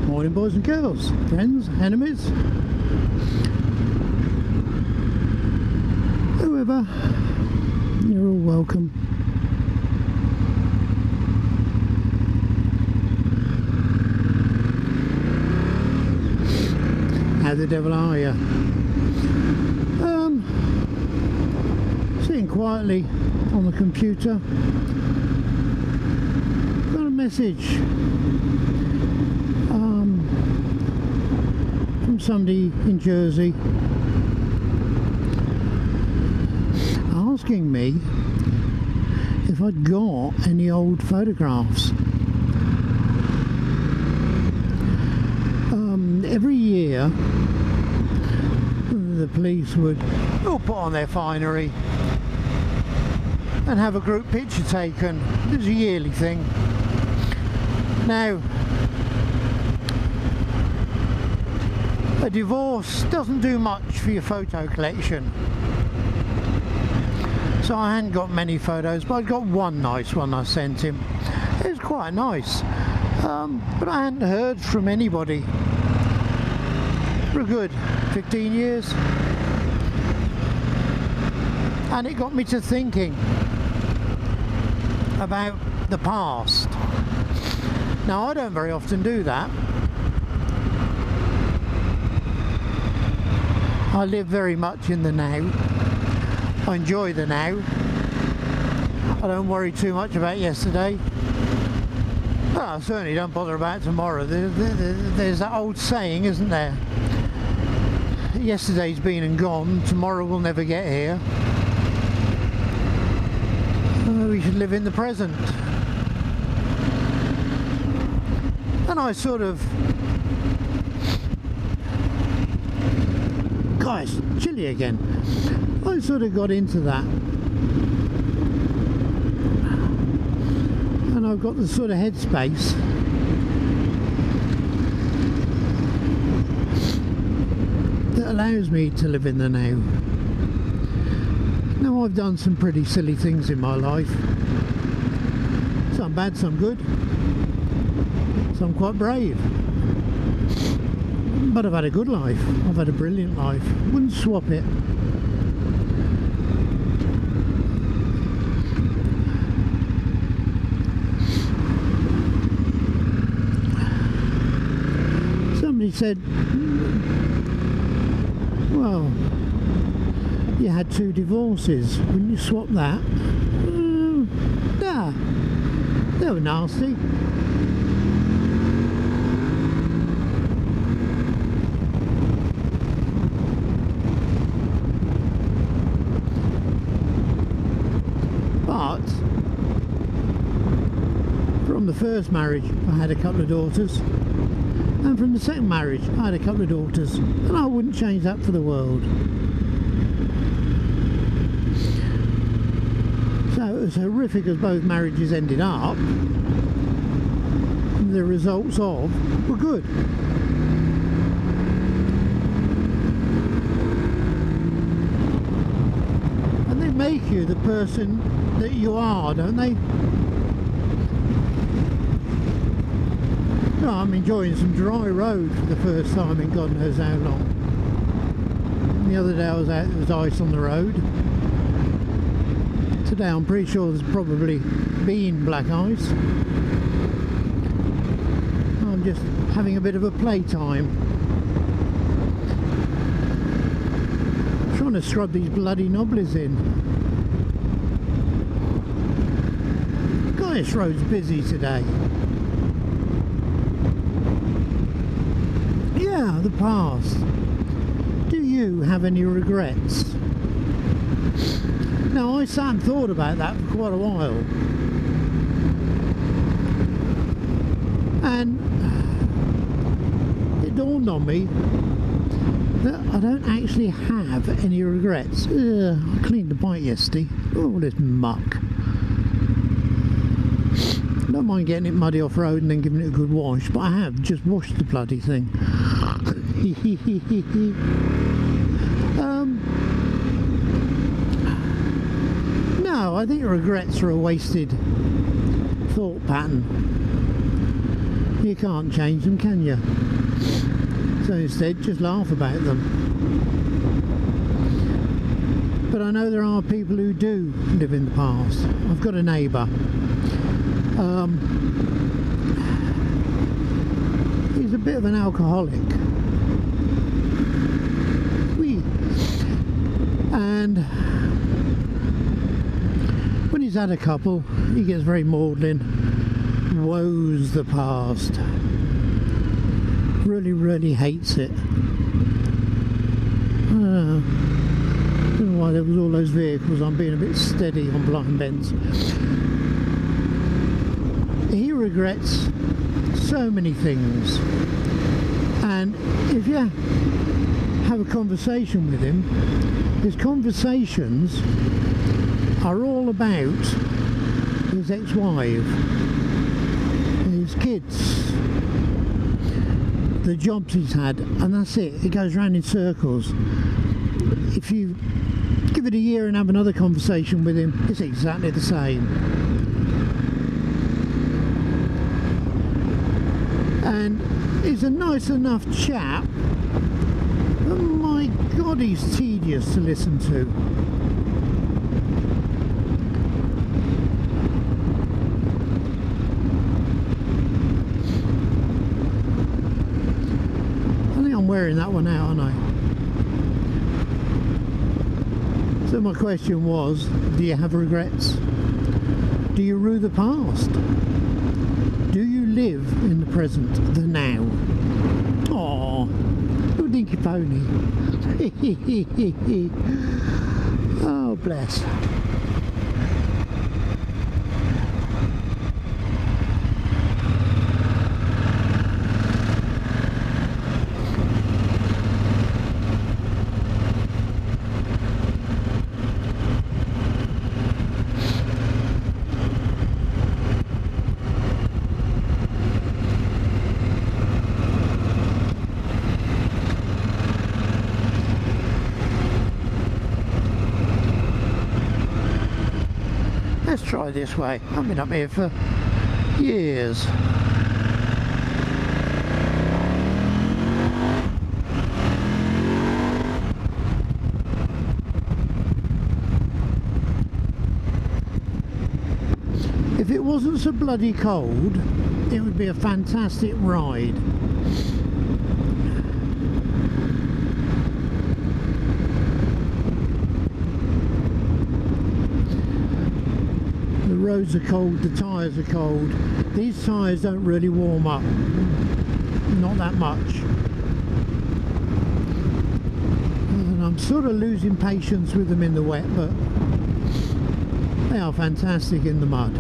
Morning, boys and girls, friends, enemies, whoever, you're all welcome. How the devil are you? Sitting quietly on the computer, got a message from somebody in Jersey asking me if I'd got any old photographs. Every year the police would all put on their finery and have a group picture taken. It was a yearly thing. Now, a divorce doesn't do much for your photo collection, so I hadn't got many photos, but I got one nice one I sent him. It was quite nice, but I hadn't heard from anybody for a good 15 years, and it got me to thinking about the past. Now, I don't very often do that. I live very much in the now. I enjoy the now. I don't worry too much about yesterday. Well, I certainly don't bother about tomorrow. There's that old saying, isn't there? Yesterday's been and gone, tomorrow will never get here. We should live in the present. And I sort of... Guys, chilly again. I sort of got into that. And I've got the sort of headspace that allows me to live in the now. Now, I've done some pretty silly things in my life. Some bad, some good. Some quite brave. But I've had a good life. I've had a brilliant life. Wouldn't swap it. Somebody said, well, you had 2 divorces. Wouldn't you swap that? Nah, they were nasty. But from the first marriage I had a couple of daughters, and from the second marriage I had a couple of daughters, and I wouldn't change that for the world. So as horrific as both marriages ended up, the results of were good. And they make you the person that you are, don't they? Well, I'm enjoying some dry road for the first time in God knows how long. And the other day I was out, there was ice on the road. Today I'm pretty sure there's probably been black ice. I'm just having a bit of a playtime. Trying to scrub these bloody knobblies in. God, this road's busy today. Yeah, the past. Do you have any regrets? Now, I sat and thought about that for quite a while. And it dawned on me that I don't actually have any regrets. I cleaned the bike yesterday. All this muck. I don't mind getting it muddy off-road and then giving it a good wash, but I have just washed the bloody thing. No, I think regrets are a wasted thought pattern. You can't change them, can you? So instead, just laugh about them. But I know there are people who do live in the past. I've got a neighbour. He's a bit of an alcoholic. And when he's had a couple, he gets very maudlin. Woes the past. Really hates it. I don't know why there was all those vehicles. I'm being a bit steady on blind bends. He regrets so many things, and if you have a conversation with him, his conversations are all about his ex-wife, his kids, the jobs he's had, and that's it. It goes round in circles. If you give it a year and have another conversation with him, it's exactly the same. And he's a nice enough chap, but my God, he's tedious to listen to. I think I'm wearing that one out, aren't I? So my question was, do you have regrets? Do you rue the past? Do you live in the present, the now? Aww, little dinky pony. Oh, bless. Let's try this way. I've been up here for years. If it wasn't so bloody cold, it would be a fantastic ride. The roads are cold, the tyres are cold. These tyres don't really warm up, not that much. And I'm sort of losing patience with them in the wet, but they are fantastic in the mud.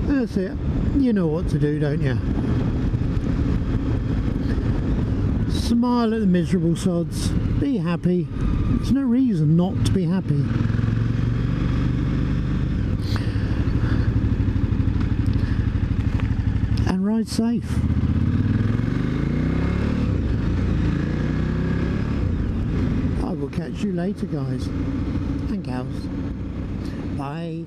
That's it. You know what to do, don't you? Smile at the miserable sods. Be happy. There's no reason not to be happy. And ride safe. I will catch you later, guys and gals. Bye.